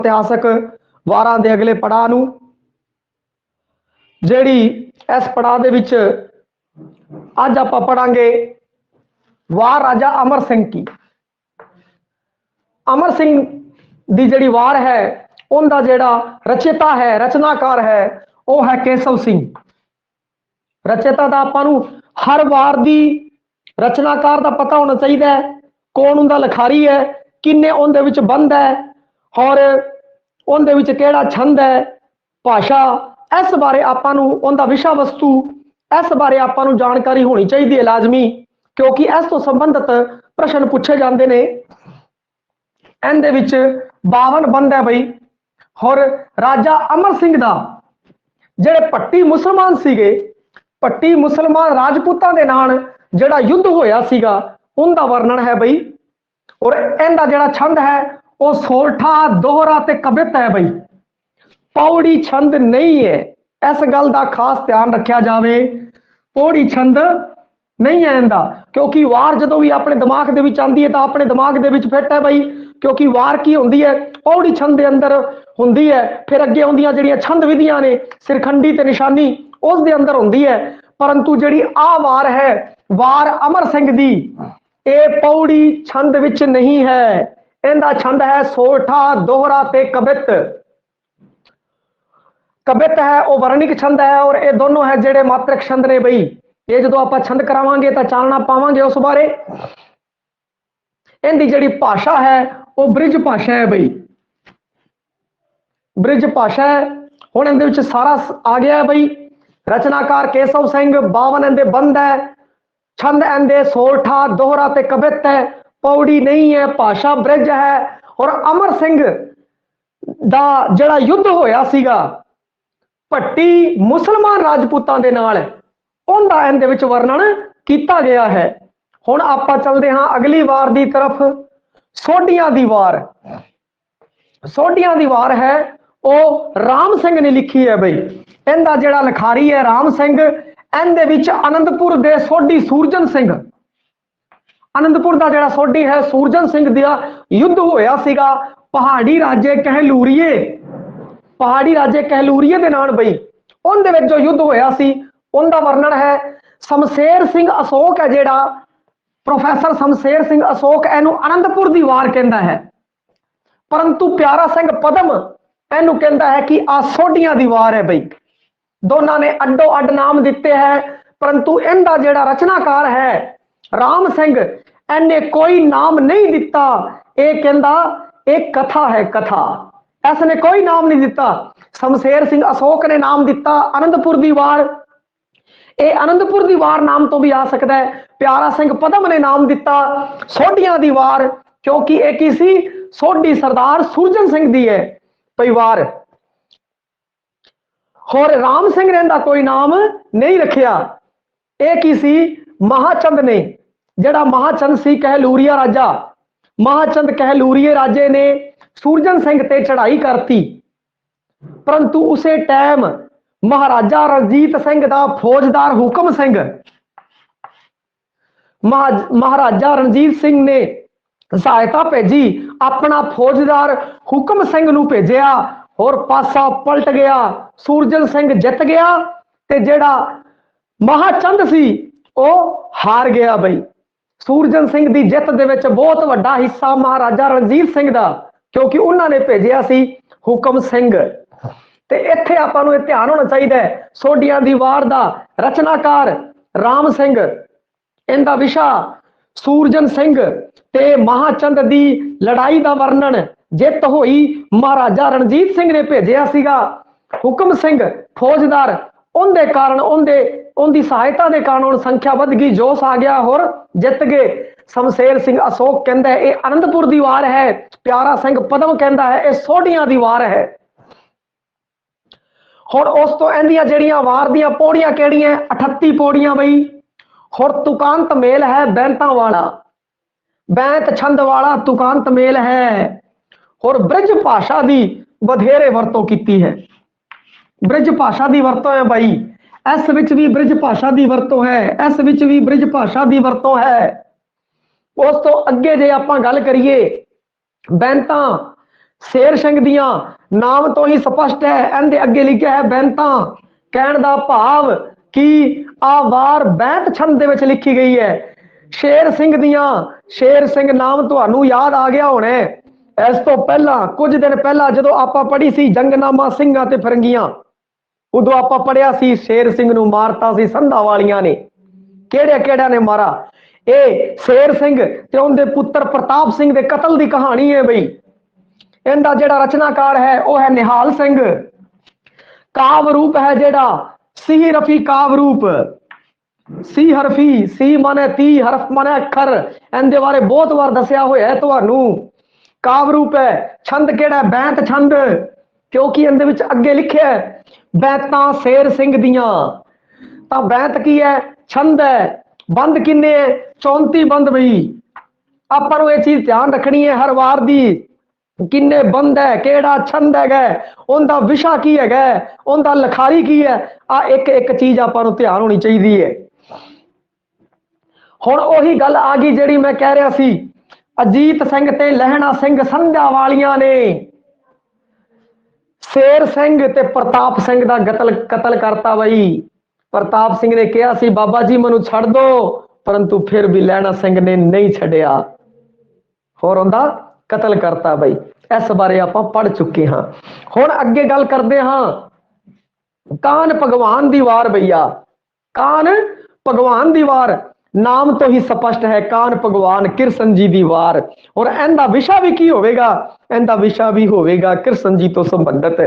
ਇਤਿਹਾਸਕ ਵਾਰਾਂ ਦੇ ਅਗਲੇ ਪੜਾਅ ਨੂੰ, ਜਿਹੜੀ ਇਸ ਪੜਾਅ ਦੇ ਵਿੱਚ ਅੱਜ ਆਪਾਂ ਪੜਾਂਗੇ ਵਾਰ ਰਾਜਾ ਅਮਰ ਸਿੰਘ ਕੀ। ਅਮਰ ਸਿੰਘ ਦੀ ਜਿਹੜੀ ਵਾਰ ਹੈ ਉਹਦਾ ਜਿਹੜਾ ਰਚੇਤਾ ਹੈ, ਰਚਨਾਕਾਰ ਹੈ, ਉਹ ਹੈ ਕੇਸਵ ਸਿੰਘ। ਰਚੇਤਾ ਦਾ ਆਪਾਂ ਨੂੰ ਹਰ ਵਾਰ ਦੀ ਰਚਨਾਕਾਰ ਦਾ ਪਤਾ ਹੋਣਾ ਚਾਹੀਦਾ ਹੈ, ਕੌਣ ਉਹਦਾ ਲਿਖਾਰੀ ਹੈ, ਕਿੰਨੇ ਉਹਦੇ ਵਿੱਚ ਬੰਦ ਹੈ ਔਰ ਉਹਦੇ ਵਿੱਚ ਕਿਹੜਾ ਛੰਦ ਹੈ, ਭਾਸ਼ਾ, ਇਸ ਬਾਰੇ ਆਪਾਂ ਨੂੰ ਉਹਦਾ ਵਿਸ਼ਾ ਵਸਤੂ, ਇਸ ਬਾਰੇ ਆਪਾਂ ਨੂੰ ਜਾਣਕਾਰੀ ਹੋਣੀ ਚਾਹੀਦੀ ਹੈ ਲਾਜ਼ਮੀ, ਕਿਉਂਕਿ ਇਸ ਤੋਂ ਸੰਬੰਧਿਤ ਪ੍ਰਸ਼ਨ ਪੁੱਛੇ ਜਾਂਦੇ ਨੇ। ਇਹਦੇ ਵਿੱਚ 52 ਬੰਦ ਹੈ ਬਈ। ਔਰ ਰਾਜਾ ਅਮਰ ਸਿੰਘ ਦਾ ਜਿਹੜੇ ਭੱਟੀ ਮੁਸਲਮਾਨ ਸੀਗੇ, ਭੱਟੀ ਮੁਸਲਮਾਨ ਰਾਜਪੂਤਾਂ ਦੇ ਨਾਲ ਜਿਹੜਾ ਯੁੱਧ ਹੋਇਆ ਸੀਗਾ ਉਹਦਾ ਵਰਣਨ ਹੈ ਬਈ। ਔਰ ਇਹਦਾ ਜਿਹੜਾ ਛੰਦ ਹੈ ਉਹ ਸੋਲਠਾ, ਦੋਹਰਾ ਤੇ ਕਵਿਤ ਹੈ ਬਈ, ਪੌੜੀ ਛੰਦ ਨਹੀਂ ਹੈ। ਇਸ ਗੱਲ ਦਾ ਖਾਸ ਧਿਆਨ ਰੱਖਿਆ ਜਾਵੇ, ਪੌੜੀ ਛੰਦ ਨਹੀਂ ਹੈ ਇਹਦਾ, ਕਿਉਂਕਿ ਵਾਰ ਜਦੋਂ ਵੀ ਆਪਣੇ ਦਿਮਾਗ ਦੇ ਵਿੱਚ ਆਉਂਦੀ ਹੈ ਤਾਂ ਆਪਣੇ ਦਿਮਾਗ ਦੇ ਵਿੱਚ ਫਿੱਟ ਹੈ ਬਈ, ਕਿਉਂਕਿ ਵਾਰ ਕੀ ਹੁੰਦੀ ਹੈ, ਪੌੜੀ ਛੰਦ ਦੇ ਅੰਦਰ ਹੁੰਦੀ ਹੈ। ਫਿਰ ਅੱਗੇ ਆਉਂਦੀਆਂ ਜਿਹੜੀਆਂ ਛੰਦ ਵਿਧੀਆਂ ਨੇ, ਸਿਰਖੰਡੀ ਤੇ ਨਿਸ਼ਾਨੀ, ਉਸ ਦੇ ਅੰਦਰ ਹੁੰਦੀ ਹੈ। ਪਰੰਤੂ ਜਿਹੜੀ ਆਹ ਵਾਰ ਹੈ, ਵਾਰ ਅਮਰ ਸਿੰਘ ਦੀ, ਇਹ ਪੌੜੀ ਛੰਦ ਵਿੱਚ ਨਹੀਂ ਹੈ। ਇਹਦਾ ਛੰਦ ਹੈ ਸੋਲਠਾ, ਦੋਹਰਾ ਤੇ ਕਵਿਤ। ਕਵਿਤ ਹੈ ਉਹ ਵਰਣਿਕ ਛੰਦ ਹੈ, ਔਰ ਇਹ ਦੋਨੋਂ ਹੈ ਜਿਹੜੇ ਮਾਤ੍ਰਿਕ ਛੰਦ ਨੇ ਬਈ। ਇਹ ਜਦੋਂ ਆਪਾਂ ਛੰਦ ਕਰਾਵਾਂਗੇ ਤਾਂ ਚਾਨਣਾ ਪਾਵਾਂਗੇ ਉਸ ਬਾਰੇ। ਇਹਦੀ ਜਿਹੜੀ ਭਾਸ਼ਾ ਹੈ ਉਹ ਬ੍ਰਿਜ ਭਾਸ਼ਾ ਹੈ ਬਈ, ਬ੍ਰਿਜ ਭਾਸ਼ਾ ਹੈ। ਹੁਣ ਇਹਦੇ ਵਿੱਚ ਸਾਰਾ ਆ ਗਿਆ ਹੈ ਬਈ। ਰਚਨਾਕਾਰ ਕੇਸਵ ਸਿੰਘ, 52 ਇਹਦੇ ਬੰਦ ਹੈ, ਛੰਦ ਇਹਦੇ ਸੋਲਠਾ, ਦੋਹਰਾ ਤੇ ਕਵਿਤ ਹੈ, ਪੌੜੀ ਨਹੀਂ ਹੈ, ਭਾਸ਼ਾ ਬ੍ਰਿਜ ਹੈ। ਔਰ ਅਮਰ ਸਿੰਘ ਦਾ ਜਿਹੜਾ ਯੁੱਧ ਹੋਇਆ ਸੀਗਾ ਭੱਟੀ ਮੁਸਲਮਾਨ ਰਾਜਪੂਤਾਂ ਦੇ ਨਾਲ, ਉਹਦਾ ਇਹਦੇ ਵਿੱਚ ਵਰਣਨ ਕੀਤਾ ਗਿਆ ਹੈ। ਹੁਣ ਆਪਾਂ ਚੱਲਦੇ ਹਾਂ ਅਗਲੀ ਵਾਰ ਦੀ ਤਰਫ, ਸੋਢੀਆਂ ਦੀ ਵਾਰ। ਸੋਢੀਆਂ ਦੀ ਵਾਰ ਹੈ ਉਹ ਰਾਮ ਸਿੰਘ ਨੇ ਲਿਖੀ ਹੈ ਬਈ। ਇਹਦਾ ਜਿਹੜਾ ਲਿਖਾਰੀ ਹੈ ਰਾਮ ਸਿੰਘ। ਇਹਦੇ ਵਿੱਚ ਆਨੰਦਪੁਰ ਦੇ ਸੋਢੀ ਸੂਰਜਨ ਸਿੰਘ, ਆਨੰਦਪੁਰ ਦਾ ਜਿਹੜਾ ਸੋਢੀ ਹੈ ਸੂਰਜਨ ਸਿੰਘ ਦਾ ਯੁੱਧ ਹੋਇਆ ਸੀਗਾ ਪਹਾੜੀ ਰਾਜੇ ਕਹਿਲੂਰੀਏ, ਪਹਾੜੀ ਰਾਜੇ ਕਹਿਲੂਰੀਏ ਦੇ ਨਾਲ ਬਈ। ਉਹਦੇ ਵਿੱਚ ਜੋ ਯੁੱਧ ਹੋਇਆ ਸੀ ਉਹਦਾ ਵਰਣਨ ਹੈ। ਸ਼ਮਸ਼ੇਰ ਸਿੰਘ ਅਸ਼ੋਕ ਹੈ ਜਿਹੜਾ, ਪ੍ਰੋਫੈਸਰ ਸ਼ਮਸ਼ੇਰ ਸਿੰਘ ਅਸ਼ੋਕ, ਇਹਨੂੰ ਆਨੰਦਪੁਰ ਦੀ ਵਾਰ ਕਹਿੰਦਾ ਹੈ। ਪਰੰਤੂ ਪਿਆਰਾ ਸਿੰਘ ਪਦਮ ਇਹਨੂੰ ਕਹਿੰਦਾ ਹੈ ਕਿ ਆ ਸੋਢੀਆਂ ਦੀ ਵਾਰ ਹੈ ਬਈ। ਦੋਨਾਂ ਨੇ ਅੱਡੋ ਅੱਡ ਨਾਮ ਦਿੱਤੇ ਹੈ, ਪਰੰਤੂ ਇਹਦਾ ਜਿਹੜਾ ਰਚਨਾਕਾਰ ਹੈ ਰਾਮ ਸਿੰਘ, ਇਹਨੇ ਕੋਈ ਨਾਮ ਨਹੀਂ ਦਿੱਤਾ। ਇਹ ਕਹਿੰਦਾ ਇਹ ਕਥਾ ਹੈ, ਕਥਾ, ਇਸ ਨੇ ਕੋਈ ਨਾਮ ਨਹੀਂ ਦਿੱਤਾ। ਸ਼ਮਸ਼ੇਰ ਸਿੰਘ ਅਸ਼ੋਕ ਨੇ ਨਾਮ ਦਿੱਤਾ ਆਨੰਦਪੁਰ ਦੀ ਵਾਰ। ਇਹ ਆਨੰਦਪੁਰ ਦੀ ਵਾਰ ਨਾਮ ਤੋਂ ਵੀ ਆ ਸਕਦਾ ਹੈ। ਪਿਆਰਾ ਸਿੰਘ ਪਦਮ ਨੇ ਨਾਮ ਦਿੱਤਾ ਸੋਢੀਆਂ ਦੀ ਵਾਰ, ਕਿਉਂਕਿ ਇਹ ਕੀ ਸੀ, ਸੋਢੀ ਸਰਦਾਰ ਸੂਰਜਨ ਸਿੰਘ ਦੀ ਹੈ ਪਰਿਵਾਰ। ਹੋਰ ਰਾਮ ਸਿੰਘ ਨੇ ਇਹਦਾ ਕੋਈ ਨਾਮ ਨਹੀਂ ਰੱਖਿਆ। ਇਹ ਕੀ ਸੀ, ਮਹਾਚੰਦ ਨੇ, ਜਿਹੜਾ ਮਹਾਚੰਦ ਸੀ ਕਹਿਲੂਰੀਆ ਰਾਜਾ, ਮਹਾਚੰਦ ਕਹਿਲੂਰੀਏ ਰਾਜੇ ਨੇ ਸੂਰਜਨ ਸਿੰਘ ਤੇ ਚੜ੍ਹਾਈ ਕਰਤੀ। ਪਰੰਤੂ ਉਸੇ ਟਾਈਮ ਮਹਾਰਾਜਾ ਰਣਜੀਤ ਸਿੰਘ ਦਾ ਫੌਜਦਾਰ ਹੁਕਮ ਸਿੰਘ, ਮਹਾਰਾਜਾ ਰਣਜੀਤ ਸਿੰਘ ਨੇ ਸਹਾਇਤਾ ਭੇਜੀ, ਆਪਣਾ ਫੌਜਦਾਰ ਹੁਕਮ ਸਿੰਘ ਨੂੰ ਭੇਜਿਆ। ਹੋਰ ਪਾਸਾ ਪਲਟ ਗਿਆ, ਸੂਰਜਨ ਸਿੰਘ ਜਿੱਤ ਗਿਆ ਤੇ ਜਿਹੜਾ ਮਹਾਚੰਦ ਸੀ ਉਹ ਹਾਰ ਗਿਆ ਬਈ। ਸੂਰਜਨ ਸਿੰਘ ਦੀ ਜਿੱਤ ਦੇ ਵਿੱਚ ਬਹੁਤ ਵੱਡਾ ਹਿੱਸਾ ਮਹਾਰਾਜਾ ਰਣਜੀਤ ਸਿੰਘ ਦਾ, ਕਿਉਂਕਿ ਉਹਨਾਂ ਨੇ ਭੇਜਿਆ ਸੀ ਹੁਕਮ ਸਿੰਘ। ਤੇ ਇੱਥੇ ਆਪਾਂ ਨੂੰ ਇਹ ਧਿਆਨ ਹੋਣਾ ਚਾਹੀਦਾ ਹੈ, ਸੋਢੀਆਂ ਦੀ ਵਾਰ ਦਾ ਰਚਨਾਕਾਰ ਰਾਮ ਸਿੰਘ, ਇਹਦਾ ਵਿਸ਼ਾ ਸੂਰਜਨ ਸਿੰਘ ਤੇ ਮਹਾਚੰਦ ਦੀ ਲੜਾਈ ਦਾ ਵਰਣਨ। ਜਿੱਤ ਹੋਈ, ਮਹਾਰਾਜਾ ਰਣਜੀਤ ਸਿੰਘ ਨੇ ਭੇਜਿਆ ਸੀਗਾ ਹੁਕਮ ਸਿੰਘ ਫੌਜਦਾਰ, ਉਹਦੇ ਕਾਰਨ ਉਹਦੀ ਸਹਾਇਤਾ ਦੇ ਕਾਰਨ ਸੰਖਿਆ ਵੱਧ ਗਈ, ਜੋਸ਼ ਆ ਗਿਆ, ਹੋਰ ਜਿੱਤ ਗਏ। ਸ਼ਮਸ਼ੇਰ ਸਿੰਘ ਅਸ਼ੋਕ ਕਹਿੰਦਾ ਇਹ ਆਨੰਦਪੁਰ ਦੀ ਵਾਰ ਹੈ। ਪਿਆਰਾ ਸਿੰਘ ਪਦਮ ਕਹਿੰਦਾ ਹੈ ਇਹ ਸੋਢੀਆਂ ਦੀ ਵਾਰ ਹੈ। ਹੁਣ ਉਸ ਤੋਂ ਇਹਦੀਆਂ ਜਿਹੜੀਆਂ ਵਾਰ ਦੀਆਂ ਪੌੜੀਆਂ ਕਿਹੜੀਆਂ, 38 ਪੌੜੀਆਂ ਬਈ। ਹੋਰ ਤੁਕਾਂਤ ਮੇਲ ਹੈ ਬੈਂਤਾਂ ਵਾਲਾ, ਬੈਂਤ ਛੰਦ ਵਾਲਾ ਤੁਕਾਂਤ ਮੇਲ ਹੈ। ਹੋਰ ਬ੍ਰਿਜ ਭਾਸ਼ਾ ਦੀ ਵਧੇਰੇ ਵਰਤੋਂ ਕੀਤੀ ਹੈ। ਬ੍ਰਿਜ ਭਾਸ਼ਾ ਦੀ ਵਰਤੋਂ ਹੈ ਬਾਈ, ਇਸ ਵਿੱਚ ਵੀ ਬ੍ਰਿਜ ਭਾਸ਼ਾ ਦੀ ਵਰਤੋਂ ਹੈ, ਇਸ ਵਿੱਚ ਵੀ ਬ੍ਰਿਜ ਭਾਸ਼ਾ ਦੀ ਵਰਤੋਂ ਹੈ। ਉਸ ਤੋਂ ਅੱਗੇ ਜੇ ਆਪਾਂ ਗੱਲ ਕਰੀਏ ਬੈਂਤਾਂ शेर सिंह दियां नाम तो ही स्पष्ट है, इहदे अगे लिखिया है बैंता। कहण दा भाव कि आ वार बैंत छंद दे विच लिखी गई है। शेर सिंह दियां, शेर सिंह नाम तुहानू याद आ गया होना है। इस तो पहला कुछ दिन पहला जो आपां पढ़ी सी जंगनामा ਸਿੰਘਾਂ ते फिरंगियां, उदों आपां पढ़िया सी शेर सिंह नू मारता सी संधा वालियां ने। ਕਿਹੜਿਆਂ ਕਿਹੜਿਆਂ ਨੇ ਮਾਰਾ? ਇਹ शेर सिंह ते उनके पुत्र प्रताप सिंह दे कतल दी कहानी है बई। इनका जेड़ा रचनाकार है वह है निहाल सिंह। काव रूप है जेड़ा सी रफी काव रूप। सी हरफी, सी माने 30, हरफ माने अखर। इनके बारे बहुत बार दसिया होया है तुहानू। काव रूप है। छंद केड़ा? बैंत छंद, क्योंकि इनदे विच अगे लिखिया है बैंतां शेर सिंह दियां। तां बैंत की है? छंद है। बंद किन्ने है? 34 बंद बई। आपां नूं इह चीज ध्यान रखनी है हर वार दी। किन्ने बंद है, केड़ा छंद है, उनका विशा की है, उनका लिखारी की है। आ एक एक चीज आपां नूं ध्यान होनी चाहिए है। हुण ओही गल आ गई जिहड़ी मैं कह रहा सी, अजीत सिंह ते लहणा सिंह संध्या वालियां ने शेर सिंह ते प्रताप सिंह दा कतल करता बई। प्रताप सिंह ने कहा सी बाबा जी मैनू छड़ दो, परंतु फिर भी लहणा सिंह ने नहीं छड़िया होर उनका कतल करता बई। इस बारे आपां पढ़ चुके हाँ। हुण अगे गल करदे हाँ कान भगवान दी वार भैया। कान भगवान दी वार नाम तो ही स्पष्ट है, कान भगवान कृष्ण जी दी वार। और इनका विशा भी की होवेगा? इनका विशा भी होवेगा कृष्ण जी तो संबंधित।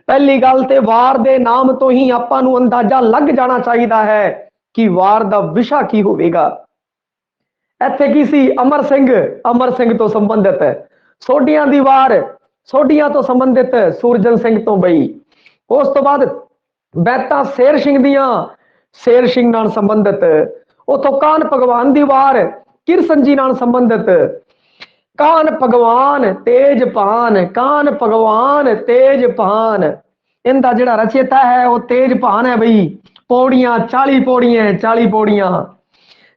पहली गल ते वार दे नाम तो ही आपां नूं अंदाजा लग जाना चाहिए है कि वार दा विशा की होवेगा। इत्थे की सी? अमर सिंह, अमर सिंह तो संबंधित है। सोडियां दी वार, सोडियां तो संबंधित सूरजन सिंह तो बई। उस तो बाद बैंतां शेर सिंह दियां, शेर सिंह नाल संबंधित। उतो कान भगवान दी वार कृष्ण जी नाल संबंधित। कान भगवान तेज पान, कान भगवान तेज पान। इनका जिहड़ा रचयिता है वह तेज पान है बई। पौड़ियां 40 पौड़ियां, 40 पौड़ियां।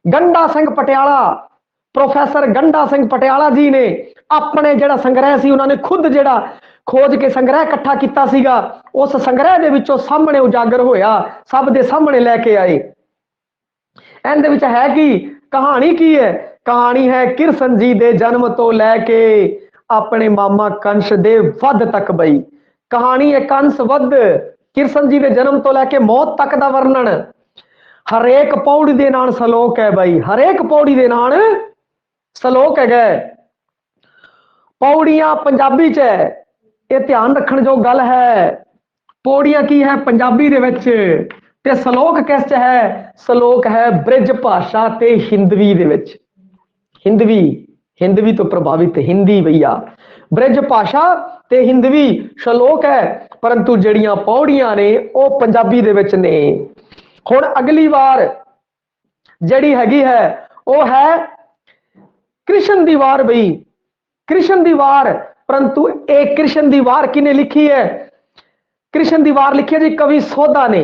गंडा सिंह पटियाला, प्रोफैसर गंडा सिंह पटियाला जी ने अपने जिहड़ा संग्रह सी उन्होंने खुद जिहड़ा खोज के संग्रह इकट्ठा किया सीगा, उस संग्रह दे विचों सामने उजागर होया, सब दे सामने लैके आए। इहदे विच है कि कहानी की है? कहानी है कृष्ण जी दे जन्म तो लैके अपने मामा कंस दे वध तक बई। कहानी है कंस वध, कृष्ण जी दे जन्म तो लैके मौत तक दा वर्णन। हरेक पौड़ी दे नाल सलोक है बई, हरेक पौड़ी दे नाल सलोक है। पौड़ियां पंजाबी च है, ये ध्यान रखने जो गल है। पौड़ियां की है पंजाबी दे विच ते सलोक किस च है? सलोक है ब्रिज भाषा ते हिंदवी दे विच। हिंदवी, हिंदवी तो प्रभावित हिंदी भैया। ब्रिज भाषा ते हिंदवी सलोक है, परंतु जड़ियां पौड़ियां ने वह पंजाबी दे विच ने। हुण अगली वार जड़ी हैगी है वह है कृष्ण दी वार बई। कृष्ण दी वार, परंतु एक कृष्ण दी वार किने लिखी है? कृष्ण दी वार लिखी है जी कवि सोधा ने।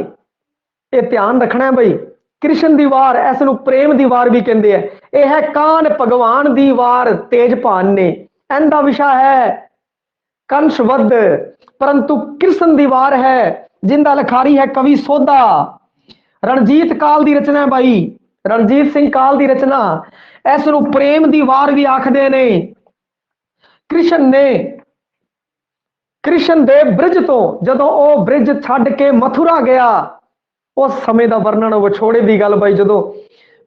यह ध्यान रखना है बई। कृष्ण दी वार इस नूं प्रेम दी वार भी कहते हैं। यह है कान भगवान दी वार तेजपान ने। इनका विशा है कंसवध, परंतु कृष्ण दी वार है जिंदा लिखारी है कवि सोधा। रणजीत काल दी रचना है भाई, रणजीत सिंह काल दी रचना। इस नूं प्रेम दी वार भी आखदे ने। कृष्ण ने कृष्ण दे ब्रिज तो जदों वह ब्रिज छड्ड के मथुरा गया, उस समय का वर्णन विछोड़े की गल बई। जो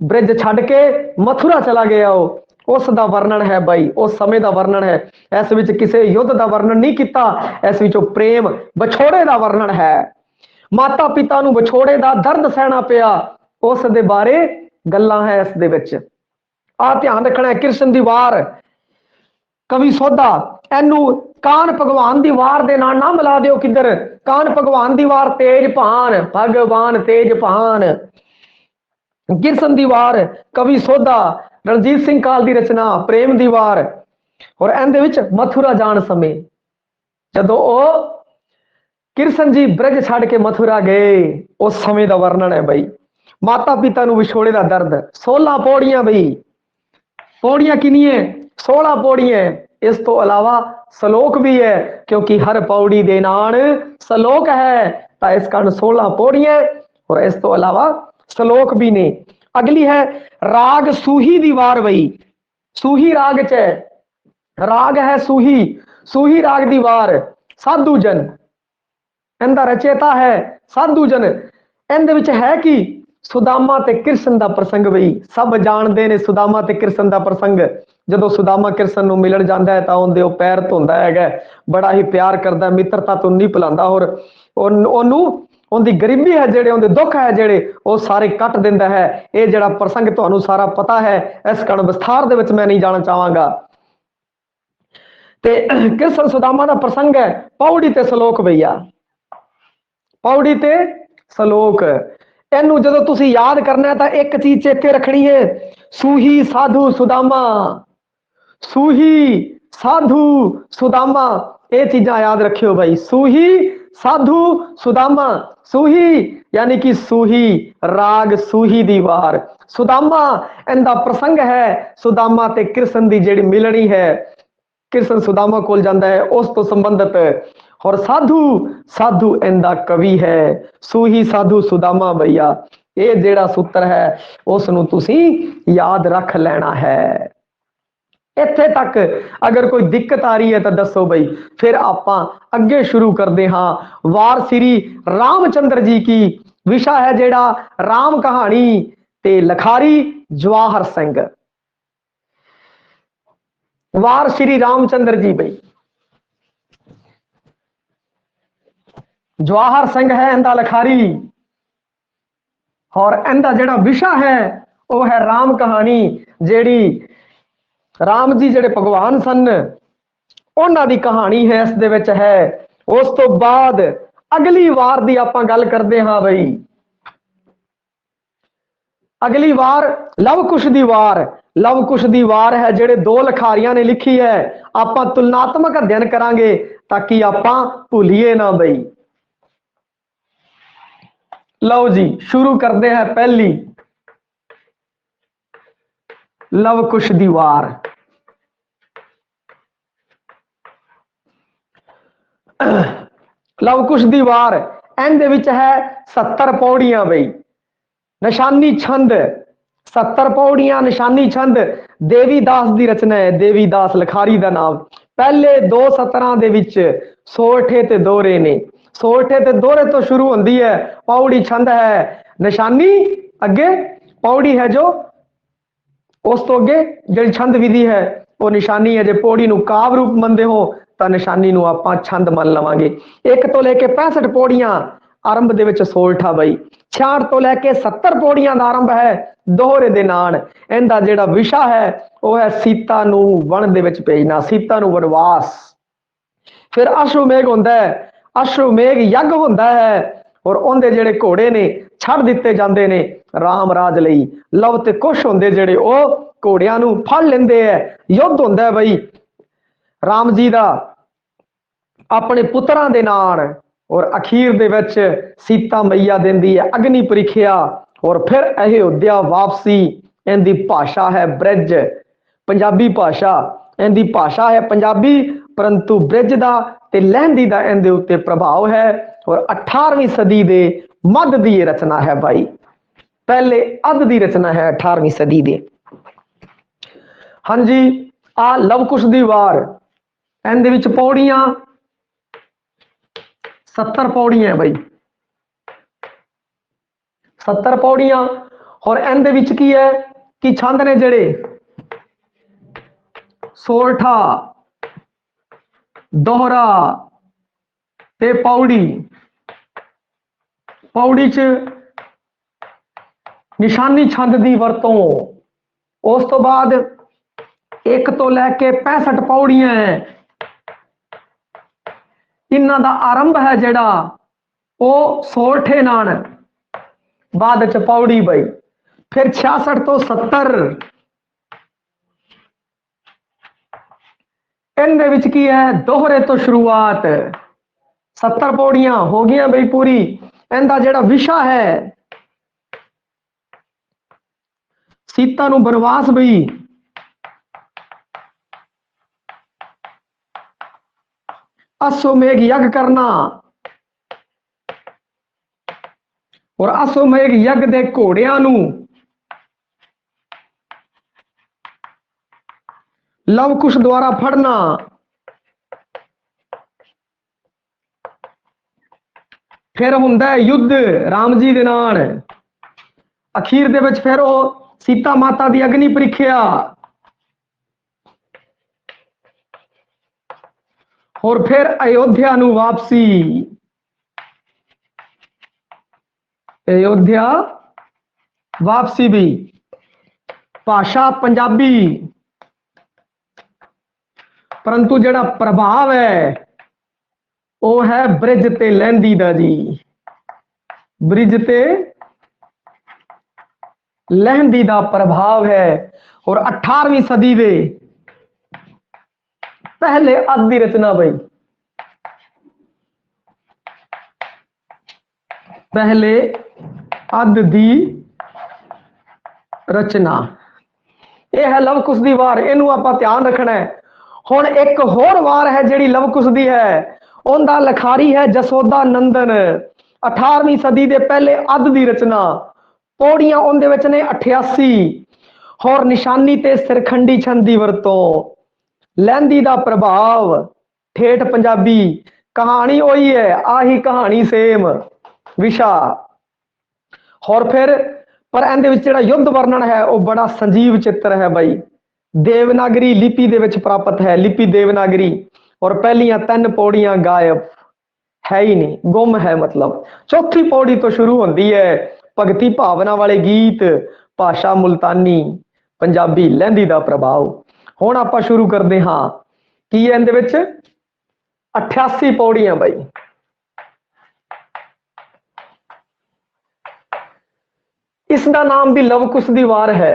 ब्रिज छड्ड के मथुरा चला गया उस दा वर्णन है बई, उस समय का वर्णन है। इस विच किसी युद्ध का वर्णन नहीं किया, इस विचों प्रेम विछोड़े का वर्णन है। माता पिता नूं विछोड़े का दर्द सहना पिया, उस दे बारे गल्लां है इस दे विच। आ ध्यान रखना है। कृष्ण दी वार कवि सोधा, एनू कान भगवान दी वार दे नाल ना मिला दिओ किधर। कान भगवान दी वार तेजपान, भगवान तेजपान। कृष्ण दी वार कवि सोधा, रणजीत सिंह काल दी रचना प्रेम दी वार। और इहदे विच मथुरा जाण समय जदों ओ कृष्ण जी ब्रज छड़ के मथुरा गए, उस समय का वर्णन है बई। माता पिता नूं विछोड़े का दर्द। 16 पौड़ियां बई। पौड़ियां कितनी है? 16 पौड़ियां। इस तो अलावा सलोक भी है, क्योंकि हर पौड़ी दे नाल सलोक है, तो इस कारण 16 पौड़ियां और इस तो अलावा सलोक भी ने। अगली है राग सूही दी वार बई। सूही राग च है, राग है सूही, सूही राग दी वार। साधु जन इंदा रचेता है साधु जन। इंदे विच है कि सुदामा ते कृष्ण दा प्रसंग बई। सब जानते ने सुदामा ते कृष्ण दा प्रसंग। ਜਦੋਂ सुदामा कृष्ण ਨੂੰ ਮਿਲਣ ਜਾਂਦਾ ਹੈ ਤਾਂ ਉਹਦੇ ਉਹ ਪੈਰ ਧੋਂਦਾ ਹੈਗਾ, ਬੜਾ ਹੀ ਪਿਆਰ ਕਰਦਾ, ਮਿੱਤਰਤਾ ਤੋਂ ਨਹੀਂ ਭੁਲਾਉਂਦਾ ਔਰ ਉਹਨੂੰ ਉਹਦੀ ਗਰੀਬੀ ਹੈ, ਜਿਹੜੇ ਉਹਦੇ ਦੁੱਖ ਹੈ ਜਿਹੜੇ ਉਹ ਸਾਰੇ ਕੱਟ ਦਿੰਦਾ ਹੈ। ਇਹ ਜਿਹੜਾ ਪ੍ਰਸੰਗ ਤੁਹਾਨੂੰ ਸਾਰਾ ਪਤਾ ਹੈ, ਇਸ ਕਾਰਨ ਵਿਸਥਾਰ ਦੇ ਵਿੱਚ ਮੈਂ ਨਹੀਂ ਜਾਣਾ ਚਾਹਾਂਗਾ। ਤੇ कृष्ण सुदामा ਦਾ ਪ੍ਰਸੰਗ ਹੈ ਪੌੜੀ ਤੇ ਸਲੋਕ ਭਈਆ, ਪੌੜੀ ਤੇ ਸਲੋਕ। ਇਹਨੂੰ ਜਦੋਂ ਤੁਸੀਂ ਯਾਦ ਕਰਨਾ ਤਾਂ ਇੱਕ ਚੀਜ਼ ਚੇਤੇ ਰੱਖਣੀ ਹੈ, सूही साधु सुदामा, सूही साधु सुदामा, ये चीजा याद रखियो भाई। सूही साधु सुदामा, सूही यानी कि सूही राग सूही दी वार, सुदामा इंदा प्रसंग है। सुदामा ते कृष्ण दी जेड़ी मिलनी है, कृष्ण सुदामा कोल जांदा है, उस तो संबंधित। और साधु साधु इंदा कवि है। सूही साधु सुदामा भैया, ये जेड़ा सूत्र है उसनू तुसी याद रख लेना है। इत्थे तक अगर कोई दिक्कत आ रही है तो दसो बई, फिर आपां अगे शुरू करते हाँ। वार श्री रामचंद्र जी की विषय है जेड़ा राम कहानी ते लखारी जवाहर सिंह। वार श्री रामचंद्र जी बई, जवाहर सिंह है इंदा लखारी, और इंदा जेड़ा विषय है वह है राम कहानी। जेड़ी राम जी जेड़े भगवान सन उन्हां दी कहानी है इस दे विच है। उस तो बाद अगली वार दी आपां गल करदे हां बई। अगली वार लवकुश दी वार। लवकुश दी वार है जेड़े दो लखारियां ने लिखी है। आपां तुलनात्मक अध्ययन करांगे ताकि आपां भूलीए ना बई। लो जी शुरू करते हैं पहली लवकुश दी वार। लवकुश दी वार इहदे विच है 70 पौड़ियां बई। निशानी छंद 70 पौड़ियां निशानी छंद। देवीदास दी रचना है, देवीदास लखारी दा नाम। पहले दो सतरां दे विच सोठे ते दोहरे ने। सोठे ते दोहरे तो शुरू होंदी है, पौड़ी छंद है, निशानी अगे पौड़ी है जो उस तो अगे जी छंद विधि है वो निशानी है। जो पौड़ी नूं काव रूप मनदे हो तो निशानी नूं आपां छंद मन लवांगे। 1 तो लेके 65 पौड़ियां आरंभ दे विच सोलठा बई। 66 तो लेके 70 पौड़ियां दा आरंभ है दोहरे दे नाल। इहदा जेड़ा विषय है वह है सीता नूं वन दे विच भेजना, सीता नूं वनवास। फिर अश्वमेघ होंदा है, अश्वमेघ यज्ञ होंदा है और उहदे जेड़े घोड़े ने छड़ दिते जांदे ने राम राज लई। लव ते कुश होंदे जेड़े ओ घोड़ियां नूं फड़ लेंदे है। युद्ध होंदा है बई राम जी दा अपने पुत्रां दे नाल और अखीर दे विच सीता मैया देंदी है अग्नि परीखिया और फिर अयोध्या वापसी। इहदी भाषा है ब्रिज, पंजाबी भाषा। इहदी भाषा है पंजाबी परंतु ब्रिज दा ते लहंदी दा इहदे उत्ते प्रभाव है और 18वीं सदी दे मध्य दी रचना है भाई। पहले अध दी रचना है 18वीं सदी दे। हाँ जी आ लवकुश दी वार। इहदे विच पौड़ियां 70 पौड़ियां है भाई, 70 पौड़ियां। और इहदे विच की है कि छंद ने जेड़े सोरठा दोहरा ते पौड़ी। पौड़ी च निशानी छंद दी वरतों। उस तो बाद 1 तो लैके 65 पौड़ियां है। इन्हां दा आरंभ है जेड़ा वो सोरठे नाल, बाद च पौड़ी बई। फिर 66 तो 70 इहदे विच की है दोहरे तो शुरुआत। 70 पौड़ियां हो गई बई पूरी। इहदा जेड़ा विषय है सीता नूं बनवास बई। अश्वमेघ यज्ञ करना और अश्वमेघ यज्ञ दे घोड़ियां नू लव कुश द्वारा फड़ना। फिर हुंदा है युद्ध राम जी दे नाल, अखीर दे विच फिर वो सीता माता दी अग्नि परीक्षा और फिर अयोध्या नू वापसी। अयोध्या वापसी भी भाषा पंजाबी, परंतु जड़ा प्रभाव है वो है ब्रिज ते लहंदी दा जी। ब्रिज ते लहंदी दा प्रभाव है। और 18वीं सदी दे पहले अध दी रचना भाई, पहले अध दी रचना यह है लव कुश दी वार। इनू आपां ध्यान रखना है। हुण एक होर वार है जिहड़ी लव कुश दी है, उनका लखारी है जसोदा नंदन। 18वीं सदी दे पहले अध दी रचना, पौड़ियां उनदे विच ने 88 और निशानी ते सिरखंडी छंद दी वरतों। लहंदी दा प्रभाव ठेठ पंजाबी, कहानी वही है, आही कहानी सेम विशा। और फिर पर इहदे विच जिहड़ा युद्ध वर्णन है वो बड़ा संजीव चित्र है भाई। देवनागरी लिपि दे विच प्राप्त है, लिपि देवनागरी। और पहलियां 3 पौड़ियां गायब है ही नहीं, गुम है। मतलब चौथी पौड़ी तो शुरू होती है भगती भावना वाले गीत, भाषा मुल्तानी पंजाबी, लहंदी दा प्रभाव। हुण आपां शुरू करदे हां की इहदे विच 88 पौड़ियां भाई। इसका नाम भी लव कुश दी वार है।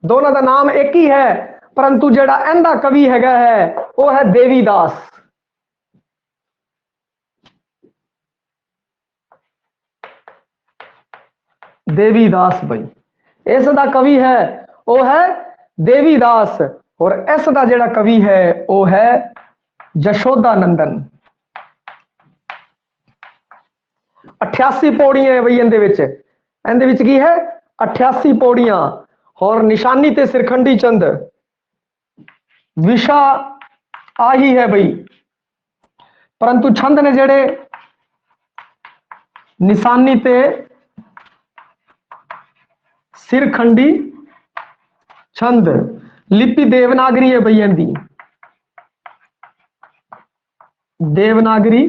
दोनों का नाम एक ही है, परंतु जेड़ा इहदा कवि हैगा है वो है देवीदास। देवीदास भाई इसका कवि है वो है देवीदास। और इसका जेड़ा कवि है वो है जशोदा नंदन। 88 पौड़ियां है भाई इहदे विच की है 88 पौड़ियां। और निशानी ते सिरखंडी चंद विशा आही है भाई, परंतु छंद ने जेड़े निशानी ते सिरखंडी छंद, लिपि देवनागरी है भाई इहदी, देवनागरी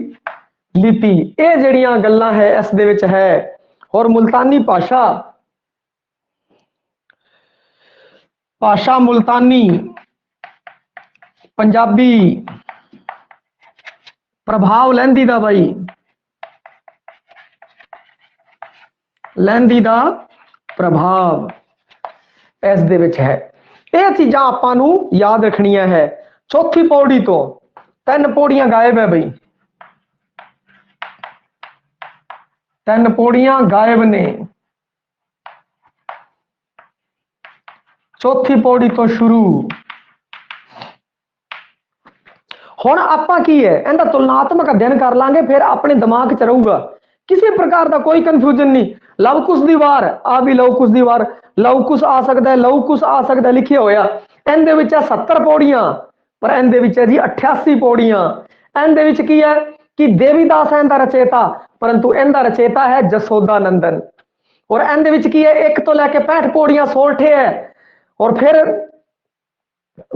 लिपि। ये जड़ियां गल्लां है इस दे विच है। और मुल्तानी भाषा, भाषा मुल्तानी पंजाबी, प्रभाव लहंदी दा भाई, लहंदी दा प्रभाव इस दे विच है। ये चीज़ां आपां नूं याद रखनियां है। चौथी पौड़ी तो 3 पौड़ियां गायब है भाई, 3 पौड़ियां गायब ने। चौथी पौड़ी तो शुरू। हुण आपां की है इहदा तुलनात्मक अध्ययन कर लांगे, फिर अपने दिमाग च रहूगा, किसी प्रकार का कोई कंफ्यूजन नहीं। लव कुश दी वार आ भी लव कुश दी वार, लव कुश आ सकता है, लव कुश आ सकता है लिखिया होया। इहदे विच 70 पौड़ियां, पर इहदे विच है जी 88 पौड़ियां। इहदे विच की है कि देवीदास है इहदा रचेता, परंतु इहदा रचेता है जसोदा नंदन। और इहदे विच की है 1 तो लैके 65 पौड़ियां सोरठे है। और फिर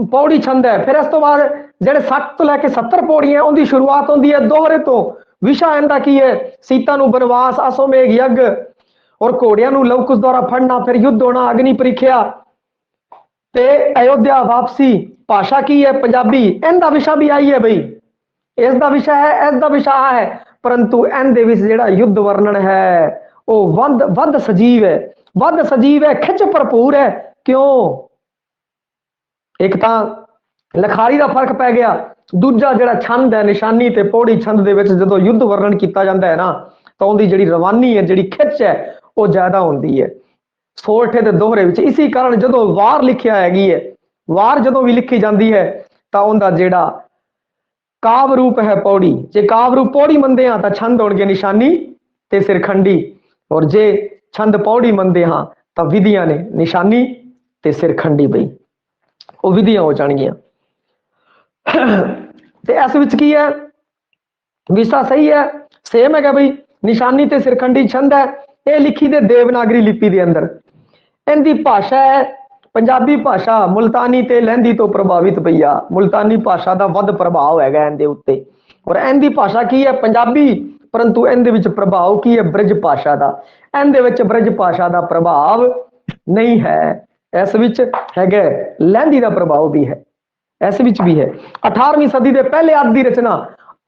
पौड़ी छंद है। फिर इस तो बाद जेडे 60 तो लैके 70 पौड़ियां उनकी शुरुआत होती है दोहरे तो। विशा इहदा की है सीता नू बनवास, अश्वमेघ यज्ञ और घोड़ियां नू लव कुश द्वारा फड़ना, फिर युद्ध होना, अग्नि परीक्षा ते अयोध्या वापसी। भाषा की है पंजाबी, इनका विशा भी आई है भाई, इसका विषय है, इसका विषय आ है, परंतु इहदे विच जेड़ा युद्ध वर्णन है वो वध सजीव है, वध सजीव है, खिच भरपूर है। क्यों? एक तो लखारी का फर्क पै गया, दूजा जिहड़ा छंद है निशानी ते पौड़ी छंद दे विच जदों युद्ध वर्णन किया जाता है ना, तो उनकी जिहड़ी रवानी है, जिहड़ी खिच है वो ज्यादा होती है सोरठे ते दोहरे विच। इसी कारण जदों वार लिखिया हैगी है वार जदों भी लिखी जाती है तो उनका जिहड़ा काव रूप है पौड़ी, जे काव रूप पौड़ी मनते हाँ तो छंद होणगे निशानी ते सिरखंडी, और जे छंद पौड़ी मनते हाँ तो विधियां ने निशानी ते सिरखंडी। बई वो विधियां हो जाएंगियां। ते इस विच की है विशा सही है सेम है बई, निशानी ते सिरखंडी छंद है, ये लिखी दे देवनागरी लिपि के अंदर। इनकी भाषा है पंजाबी भाषा मुल्तानी ते लहंदी तो प्रभावित पई आ, मुल्तानी भाषा का वध प्रभाव है इनके उत्ते, और इनकी भाषा की है पंजाबी, परंतु इनदे विच प्रभाव की है ब्रज भाषा का, इनदे विच ब्रज भाषा का प्रभाव नहीं है, इस विच हैगा लहंदी का प्रभाव भी है, इस विच भी है। 18वीं सदी के पहले अध की रचना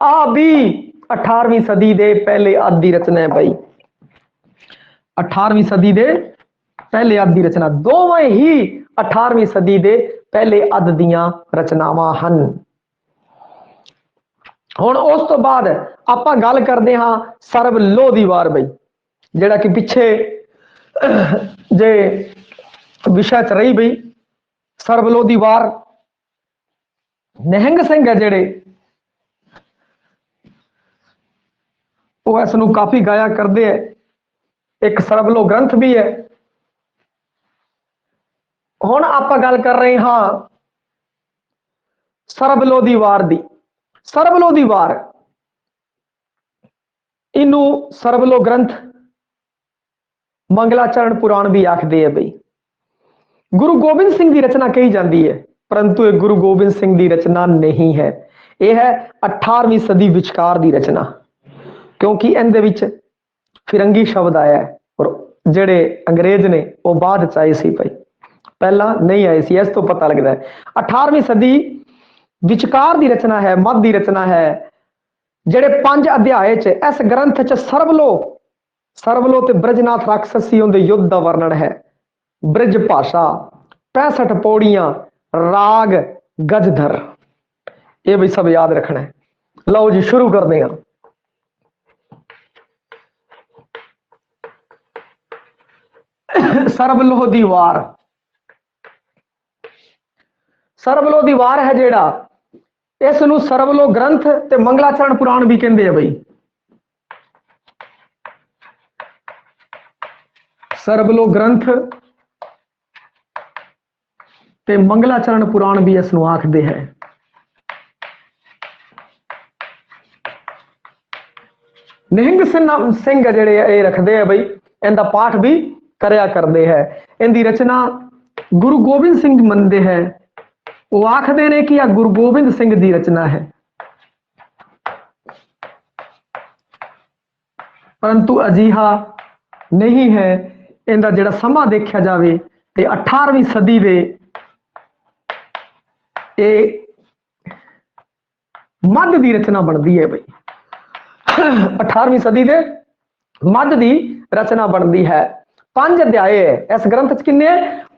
आ भी 18वीं सदी के पहले अध की रचना है भाई, 18वीं सदी के पहले अध की रचना, दोवें ही 18वीं सदी के पहले अध दियां रचनावां हन। हुण उस तो बाद आपां गल करदे हां सरबलोह दी वार बई, जिहड़ा कि पिछे जे विषय च रही बई सरबलोह दी वार। निहंग सिंह है जिहड़े वो इस नूं काफी गाया करदे है, एक सरबलोह ग्रंथ भी है। हुण आपां गल कर रहे हां सरबलोह दी वार दी। सरबलोह दी वार इनू सरबलोह ग्रंथ मंगलाचरण पुराण भी आखदे है बई। गुरु गोबिंद सिंह की रचना कही जाती है, परंतु यह गुरु गोबिंद सिंह की रचना नहीं है, यह है 18वीं सदी विचकार की रचना, क्योंकि इहदे विच फिरंगी शब्द आया है और जेड़े अंग्रेज ने वो बाद च आए सी भाई, पहला नहीं आए सी, इस तो पता लगता है 18वीं सदी विचकार की रचना है, मध्य की रचना है। जेड़े 5 अध्याय च इस ग्रंथ च सरबलो ते ब्रजनाथ राक्षसी उनके युद्ध का वर्णन है। ब्रज भाषा 65 पौड़ियां राग गजधर, ये भी सब याद रखना है। लो जी शुरू करते हैं। सरबलोह दी वार, सरबलोह दी वार है जेड़ा, इस नूं सरबलोह ग्रंथ ते मंगलाचरण पुराण भी कहते हैं बई। सरबलोह ग्रंथ ते मंगलाचरण पुराण भी इस नूं आखदे है। निहंग सिंह जेड़े ये रखते हैं बई, इनका पाठ भी करया करते हैं। इनकी रचना गुरु गोबिंद सिंह मनते हैं, वो आखते ने कि यह गुरु गोबिंद सिंह की रचना है, परंतु अजिहा नहीं है। इनका जिहड़ा समा देखा जाए तो 18वीं सदी दे मध्य की रचना बनती है बई, 18वीं सदी के मध्य की रचना बनती है। 5 अध्याय है इस ग्रंथ च, किन्ने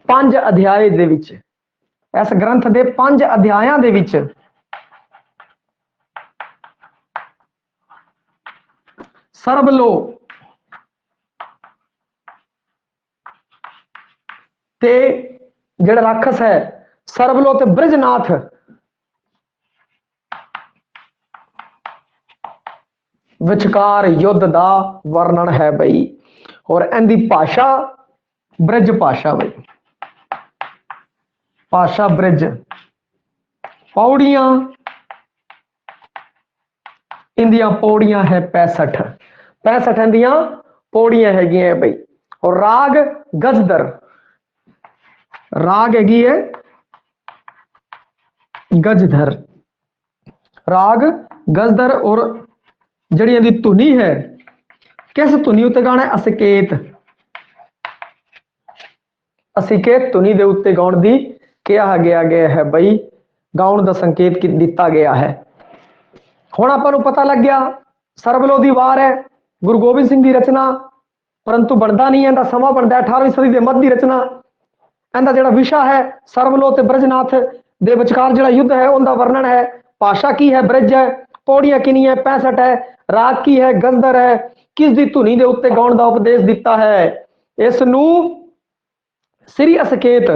5 अध्याय दे विच, इस ग्रंथ के 5 अध्यायों दे विच सरबलोह ते जिहड़ा राक्षस है सरबलोह ते ब्रजनाथ विचकार युद्ध का वर्णन है बई, और इनकी भाषा ब्रज भाषा बई, भाषा ब्रज। पौड़ियां इंदियां पौड़ियां है 65 इंदियां पौड़ियां हैगियां बई, और राग गजदर, राग हैगी है गजधर, राग गजधर, और जड़ी इहदी धुनी है किस धुनी उत्ते गाना है, असकेत, असिकेत धुनी दे उत्ते गाउण दी कहा गया है बई, गाउण दा संकेत दिता गया है। हुण आपां नूं पता लग गया सरबलोह दी वार है गुरु गोबिंद सिंह की रचना, परंतु बनता नहीं है, इहदा समा बनता है 18वीं सदी के मध्य की रचना। इहदा जिहड़ा विशा है सरबलोह ते ब्रजनाथ दे विचकार जिहड़ा युद्ध है उनका वर्णन है। भाषा की है ब्रज है, पौड़ियां किनी है 65 है, राग की है गजदर है, किस दी धुनी दे उत्ते गाउण दा उपदेश दिता है। इस नूं श्री असकेत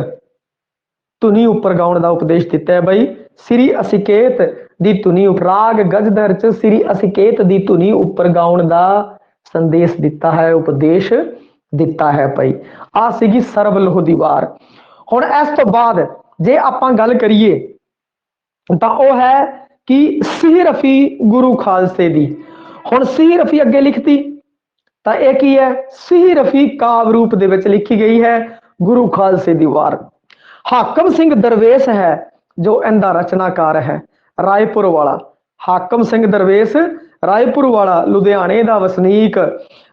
ਧੁਨੀ ਉੱਪਰ ਗਾਉਣ ਦਾ ਉਪਦੇਸ਼ ਦਿੱਤਾ ਹੈ ਬਈ। ਸ੍ਰੀ ਅਸਿਕੇਤ ਦੀ ਧੁਨੀ ਰਾਗ ਗਜਧਰ ਚ ਸ੍ਰੀ ਅਸਿਕੇਤ ਦੀ ਧੁਨੀ ਉੱਪਰ ਗਾਉਣ ਦਾ ਸੰਦੇਸ਼ ਦਿੱਤਾ ਹੈ, ਉਪਦੇਸ਼ ਦਿੱਤਾ ਹੈ ਭਾਈ। ਆ ਸੀਗੀ ਸਰਬ ਲੋਹ ਦੀ ਵਾਰ। ਹੁਣ ਇਸ ਤੋਂ ਬਾਅਦ ਜੇ ਆਪਾਂ ਗੱਲ ਕਰੀਏ ਤਾਂ ਉਹ ਹੈ ਕਿ ਸਿਹ ਰਫੀ ਗੁਰੂ ਖਾਲਸੇ ਦੀ। ਹੁਣ ਸਿਹ ਰਫੀ ਅੱਗੇ ਲਿਖਤੀ ਤਾਂ ਇਹ ਕੀ ਹੈ, ਸਿਹ ਰਫੀ ਕਾਵ ਰੂਪ ਦੇ ਵਿੱਚ ਲਿਖੀ ਗਈ ਹੈ ਗੁਰੂ ਖਾਲਸੇ ਦੀ ਵਾਰ। ਹਾਕਮ ਸਿੰਘ ਦਰਵੇਸ਼ ਹੈ ਜੋ ਇਹਦਾ ਰਚਨਾਕਾਰ ਹੈ, ਰਾਏਪੁਰ ਵਾਲਾ। ਹਾਕਮ ਸਿੰਘ ਦਰਵੇਸ਼ ਰਾਏਪੁਰ ਵਾਲਾ, ਲੁਧਿਆਣੇ ਦਾ ਵਸਨੀਕ।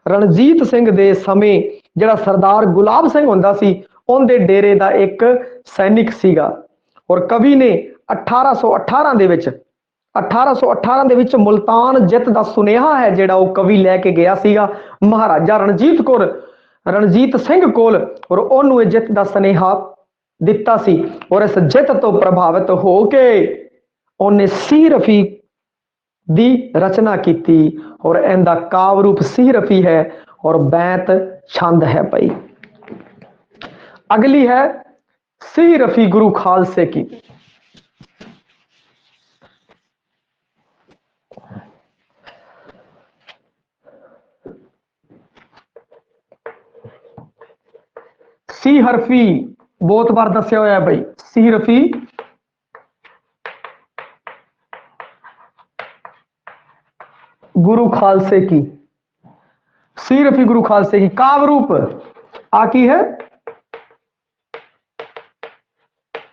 ਰਣਜੀਤ ਸਿੰਘ ਦੇ ਸਮੇਂ ਜਿਹੜਾ ਸਰਦਾਰ ਗੁਲਾਬ ਸਿੰਘ ਹੁੰਦਾ ਸੀ ਉਹਦੇ ਡੇਰੇ ਦਾ ਇੱਕ ਸੈਨਿਕ ਸੀਗਾ। ਔਰ ਕਵੀ ਨੇ 1818 ਦੇ ਵਿੱਚ ਮੁਲਤਾਨ ਜਿੱਤ ਦਾ ਸੁਨੇਹਾ ਹੈ ਜਿਹੜਾ ਉਹ ਕਵੀ ਲੈ ਕੇ ਗਿਆ ਸੀਗਾ ਮਹਾਰਾਜਾ ਰਣਜੀਤ ਸਿੰਘ ਕੋਲ, ਔਰ ਉਹਨੂੰ ਇਹ ਜਿੱਤ ਦਾ ਸੁਨੇਹਾ ਦਿੱਤਾ ਸੀ। ਔਰ ਇਸ ਜਿੱਤ ਤੋਂ ਪ੍ਰਭਾਵਿਤ ਹੋ ਕੇ ਉਹਨੇ ਸਿਹ ਰਫੀ ਦੀ ਰਚਨਾ ਕੀਤੀ। ਔਰ ਇਹਦਾ ਕਾਵ ਰੂਪ ਸਿਹ ਰਫੀ ਹੈ ਔਰ ਬੈਂਤ ਛੰਦ ਹੈ ਭਾਈ। अगली है सिह रफी गुरु खालसे की। सिह रफी बहुत बार दसिया होया भाई। सिह रफी गुरु खालसे की, सिह रफी गुरु खालसे की काव रूप आ की है,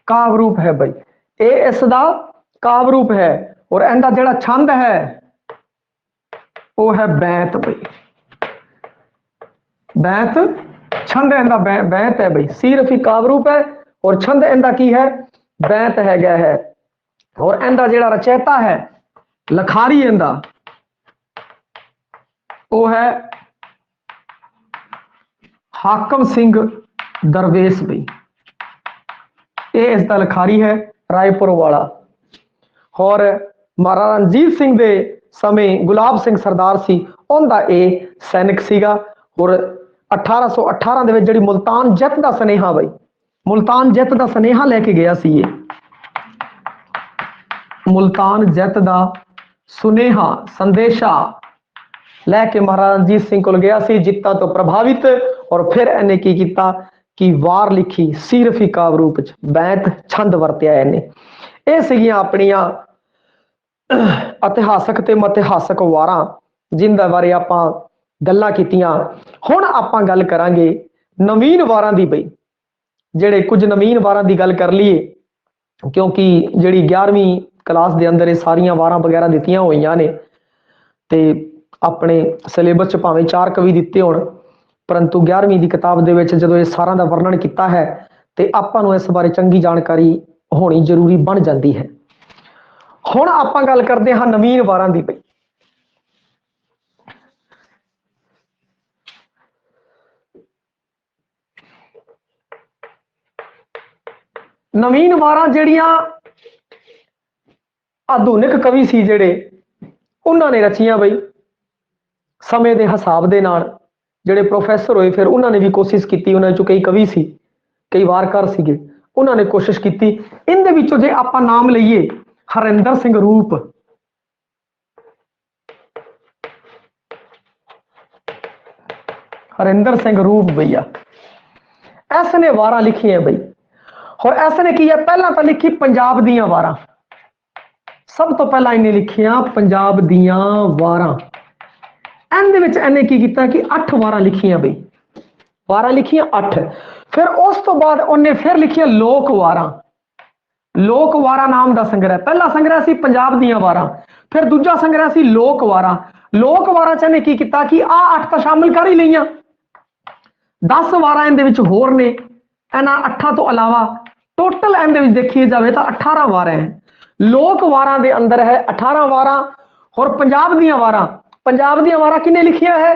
काव रूप है भाई। ये इसका काव रूप है और इनका जिहड़ा छंद है वो है बैंत भाई। बैंत छंद इनका बैंत है भाई। सिह रफी काव रूप है और छंद इनका की है, बैंत है गया है। और इनका जिहड़ा रचयिता है लखारी इनका वो है हाकम सिंह दरवेश भाई। ये इसका लखारी है रायपुर वाला। और महाराजा रणजीत सिंह दे समय गुलाब सिंह सरदार सी उनका ये सैनिक सीगा। और 1818 दे विच जिहड़ी मुल्तान जित का सुनेहा बई, मुल्तान जित का सुनेहा लेके गया सी। ये मुल्तान जित का सुनेहा संदेशा लैके महाराजा रणजीत सिंह को गया सी, जित्ता तो प्रभावित। और फिर इन्हें की कीता कि वार लिखी सिह रफी काव रूप च, बैंत छंद वरत्या इन्हें। ये सीगियां अपनियां इतिहासक ते मिथिहासक वारां जिंदा बारे आपां गल्लां कीतियां। हुण आपां गल करांगे नवीन वारां दी बई। जिहड़े कुछ नवीन वारां दी गल कर लईए क्योंकि जिहड़ी 11वीं क्लास दे अंदर ये सारियां वारां वगैरह दित्तियां होईयां ने ते अपने सिलेबस च भावें 4 कवि दित्ते होण, परंतु 11वीं की किताब दे विच जदों इस सारां दा वर्णन किया है तो आपां नूं इस बारे चंगी जानकारी होनी जरूरी बन जाती है। हुण आपां गल करते हाँ नवीन वारां दी। नवीन वारां जिहड़ियां आधुनिक कवि सी जिहड़े उन्हां ने रचियां बई समय के हिसाब दे नाल। जिहड़े प्रोफैसर होए फिर उन्होंने भी कोशिश की, उन्होंने चो कई कवि सी कई वारकार सीगे, उन्होंने कोशिश की। इनदे विचों जे आपां नाम लईए हरिंदर सिंह रूप, हरिंदर सिंह रूप भैया इसने वारां लिखी है बई। और इसने की है पहला तो लिखी पंजाब दियां वारां। सब तो पहला इन्हें लिखिया पंजाब दियां वारां। इन्हें की किया कि 8 वारां लिखियां बई, वारां लिखियां 8। फिर उस तो बाद उन्हें फिर लिखिया लोक वारां। लोक वारां नाम का संग्रह, पहला संग्रह सी पंजाब दियां वारां, फिर दूजा संग्रह सी लोक वारां। लोक वारां च इन्हें की किया कि 8 तो शामिल कर ही लईयां, 10 वारां इहदे विच होर ने इन्हां 8 तो अलावा। टोटल इहदे विच देखी जाए तो 18 वारां है। लोक वारां दे अंदर है 18 वारां। और पंजाब दियां वारां, पंजाब दियां वारां किने लिखिया है,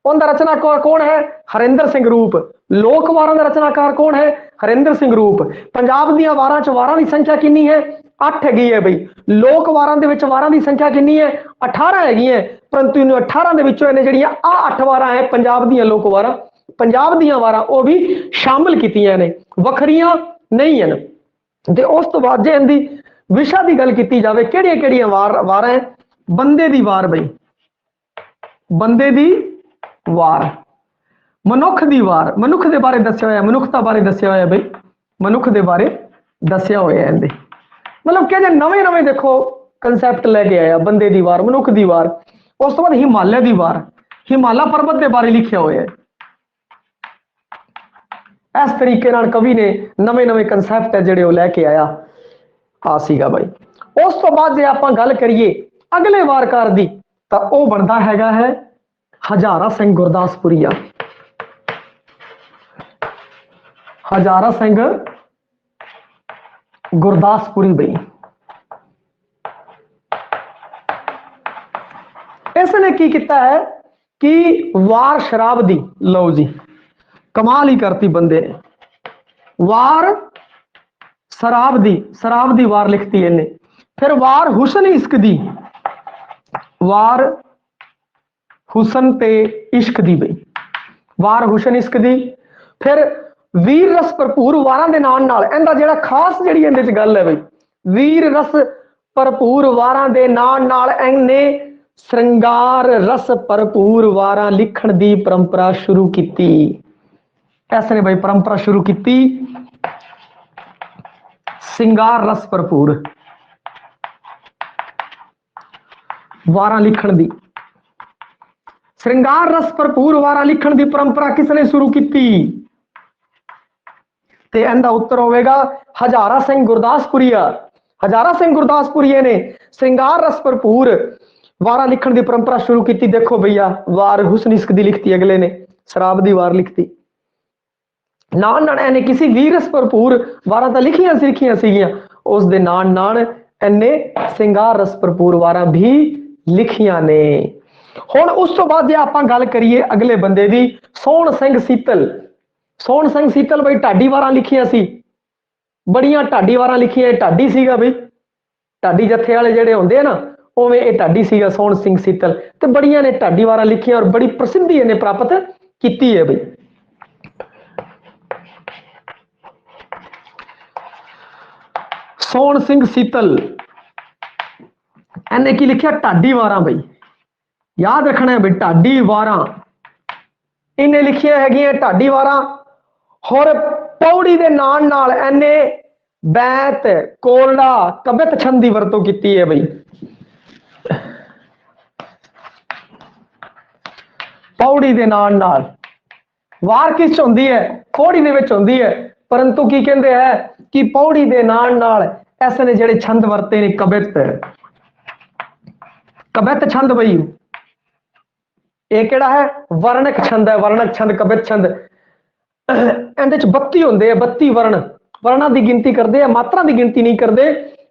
उनका रचनाकार कौन है, हरिंदर सिंह रूप। लोक वारां दा रचनाकार कौन है, हरिंदर सिंह रूप। पंजाब दियां वारां च वारां की संख्या कितनी है, 8 हैगी है बई। लोक वारां दे विच वारां की संख्या कितनी है, 18 हैगी है। परंतु इन 18 दे विचों इन्हें जिहड़ियां 8 वारां है पंजाब दियां लोक वारां, पंजाब दियां वारां वो भी शामिल कीतियां ने, वखरियां नहीं हैं। ਤੇ ਉਸ ਤੋਂ ਬਾਅਦ ਜੇ ਇਹਦੀ ਵਿਸ਼ਾ ਦੀ ਗੱਲ ਕੀਤੀ ਜਾਵੇ ਕਿਹੜੀਆਂ ਕਿਹੜੀਆਂ ਵਾਰਾਂ ਹੈ? ਬੰਦੇ ਦੀ ਵਾਰ ਬਈ, ਬੰਦੇ ਦੀ ਵਾਰ, ਮਨੁੱਖ ਦੀ ਵਾਰ, ਮਨੁੱਖ ਦੇ ਬਾਰੇ ਦੱਸਿਆ ਹੋਇਆ, ਮਨੁੱਖਤਾ ਬਾਰੇ ਦੱਸਿਆ ਹੋਇਆ ਬਈ, ਮਨੁੱਖ ਦੇ ਬਾਰੇ ਦੱਸਿਆ ਹੋਇਆ ਇਹਦੇ। ਮਤਲਬ ਕਿ ਜੇ ਨਵੇਂ ਨਵੇਂ ਦੇਖੋ ਕੰਸੈਪਟ ਲੈ ਕੇ ਆਇਆ, ਬੰਦੇ ਦੀ ਵਾਰ, ਮਨੁੱਖ ਦੀ ਵਾਰ। ਉਸ ਤੋਂ ਬਾਅਦ ਹਿਮਾਲਿਆ ਦੀ ਵਾਰ, ਹਿਮਾਲਾ ਪਰਬਤ ਦੇ ਬਾਰੇ ਲਿਖਿਆ ਹੋਇਆ ਹੈ। ਇਸ ਤਰੀਕੇ ਨਾਲ ਕਵੀ ਨੇ ਨਵੇਂ ਨਵੇਂ ਕੰਸੈਪਟ ਹੈ ਜਿਹੜੇ ਉਹ ਲੈ ਕੇ ਆਇਆ ਆ ਸੀਗਾ ਬਾਈ। ਉਸ ਤੋਂ ਬਾਅਦ ਜੇ ਆਪਾਂ ਗੱਲ ਕਰੀਏ ਅਗਲੇ ਵਾਰਕਾਰ ਦੀ ਤਾਂ ਉਹ ਬਣਦਾ ਹੈਗਾ ਹੈ ਹਜ਼ਾਰਾ ਸਿੰਘ ਗੁਰਦਾਸਪੁਰੀਆ। ਹਜ਼ਾਰਾ ਸਿੰਘ ਗੁਰਦਾਸਪੁਰੀ ਬਈ। ਇਸ ਨੇ ਕੀ ਕੀਤਾ ਹੈ ਕਿ ਵਾਰ ਸ਼ਰਾਬ ਦੀ, ਲਓ ਜੀ ਕਮਾਲ ਹੀ ਕਰਤੀ ਬੰਦੇ ਨੇ, ਵਾਰ शराब दी वार लिखती है इन्हें। फिर वार हुसन इश्क दी, वार हुसन ते इश्क दी बई, वार हुसन इश्क दी। फिर वीर रस भरपूर वारां दे नाल नाल इहदा जिहड़ा खास जिहड़ी इहदे च गल है बई, वीर रस भरपूर वारां दे नाल नाल इहने श्रृंगार रस भरपूर वारां लिखण दी परंपरा शुरू कीती। इसने बई परंपरा शुरू कीती श्रृंगार रस भरपूर वारां लिखण दी। श्रृंगार रस भरपूर वारां लिखण दी परंपरा किसने शुरू की? ते इहदा उत्तर होवेगा हजारा सिंह गुरदासपुरीया। हजारा सिंह गुरदासपुरीया ने श्रृंगार रस भरपूर वारां लिखण दी परंपरा शुरू की। देखो भैया वार हुस्न इश्क दी लिखती, अगले ने शराब दी वार लिखती, नाल नाल इहने किसी वीर रस भरपूर वारां तां लिखियां सीगियां, उस दे नाल नाल इहने श्रृंगार रस भरपूर वारां भी लिखियां ने। हुण उस तो बाद जे आपां गल करिए अगले बंदे दी, सोहण सिंह सीतल। सोहण सिंह सीतल बई ढाडी वारां लिखियां सी, बड़ियां ढाडी वारां लिखियां। ढाडी सीगा बई, ढाडी जत्थे वाले जिहड़े हुंदे आ ना उवें ये ढाडी सीगा सोहण सिंह सीतल, ते बड़ियां ने ढाडी वारां लिखियां और बड़ी प्रसिद्धि इहने प्राप्त कीती है बई। सोहण सिंह सीतल इन्हें की लिखिया ढाडी वारां बई, याद रखना है बई ढाडी वारां इन्हें लिखिया है ढाडी वारां। और पौड़ी दे नाल नाल इन्हें बैत कोरड़ा कबित छंद की वरतों की है बई। पौड़ी दे नाल नाल वार किस च हुंदी है? पौड़ी दे विच हुंदी है, परंतु की कहते हैं कि पौड़ी दे नाल नाल इसने जेड़े छंद वरते ने कबित, कबित छंद बई ये केड़ा है? वर्णक छंद है, वर्णक छंद कबित छंद। इहदे च 32 हुंदे, 32 वर्ण, वर्णा की गिनती करते हैं, मात्रा की गिनती नहीं करते,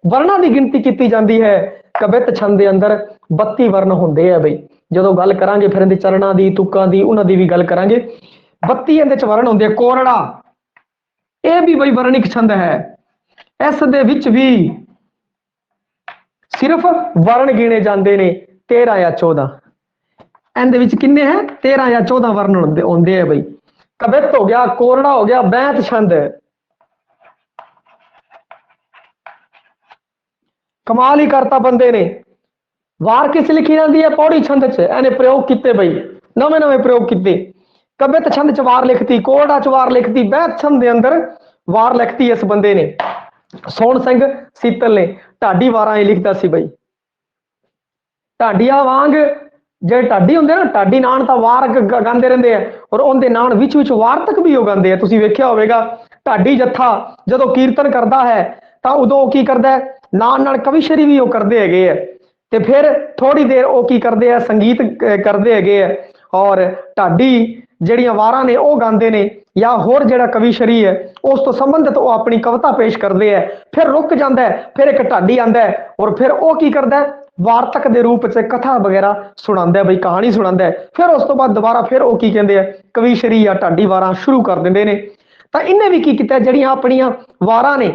वर्णा की गिनती की जाती है। कबित छंद के अंदर 32 वर्ण होंगे है बई। जो गल करांगे फिर इहदे चरणा की तुकां की उन्हां दी भी गल करांगे। 32 इहदे च वर्ण होंगे। कोरड़ा यह भी बई वर्णिक छंद है, इस दे विच भी सिर्फ वर्ण गिने जाते हैं 13 या 14। इहदे विच किन्ने है? 13 या 14 वर्ण होंगे है बई। कबित हो गया, कोरड़ा हो गया, बैत छंद। कमाल ही करता बंदे ने। वार किस लिखी जाती है? पौड़ी छंद च इन्हें प्रयोग किए बई, नवे नवे प्रयोग किए। कबित छंद च वार लिखती, कोरड़ा च वार लिखती, बैत छंद के अंदर वार लिखती इस बंदे ने। सोहण सिंह सीतल ने ढाडी वारां ही लिखता सी बई। ढाडिया वांग जे ढाडी हुंदे ना, ढाडी नान तां वार गांदे रहिंदे आ और उहदे नान विच विच वार्तक भी वो गांदे आ। तुसीं वेखिया होवेगा ढाडी जत्था जदों कीर्तन करदा है तां उदों की करदा है, नाल नाल कविशरी भी वो करदे हैगे आ, ते फिर थोड़ी देर वो की करदे आ, संगीत करदे हैगे आ और ढाडी ਜਿਹੜੀਆਂ ਵਾਰਾਂ ਨੇ ਉਹ ਗਾਉਂਦੇ ਨੇ ਜਾਂ ਹੋਰ ਜਿਹੜਾ ਕਵੀਸ਼ਰੀ ਹੈ ਉਸ ਤੋਂ ਸੰਬੰਧਿਤ ਉਹ ਆਪਣੀ ਕਵਿਤਾ ਪੇਸ਼ ਕਰਦੇ ਹੈ। ਫਿਰ ਰੁਕ ਜਾਂਦਾ ਹੈ, ਫਿਰ ਇੱਕ ਢਾਡੀ ਆਂਦਾ ਹੈ ਔਰ ਫਿਰ ਉਹ ਕੀ ਕਰਦਾ ਹੈ, ਵਾਰਤਕ ਦੇ ਰੂਪ ਚ ਕਥਾ ਵਗੈਰਾ ਸੁਣਾਉਂਦਾ ਬਈ, ਕਹਾਣੀ ਸੁਣਾਉਂਦਾ ਹੈ। ਫਿਰ ਉਸ ਤੋਂ ਬਾਅਦ ਦੁਬਾਰਾ ਫਿਰ ਉਹ ਕੀ ਕਹਿੰਦੇ ਆ, ਕਵੀਸ਼ਰੀ ਜਾਂ ਢਾਡੀ ਵਾਰਾਂ ਸ਼ੁਰੂ ਕਰ ਦਿੰਦੇ ਨੇ। ਤਾਂ ਇਹਨੇ ਵੀ ਕੀ ਕੀਤਾ, ਜਿਹੜੀਆਂ ਆਪਣੀਆਂ ਵਾਰਾਂ ਨੇ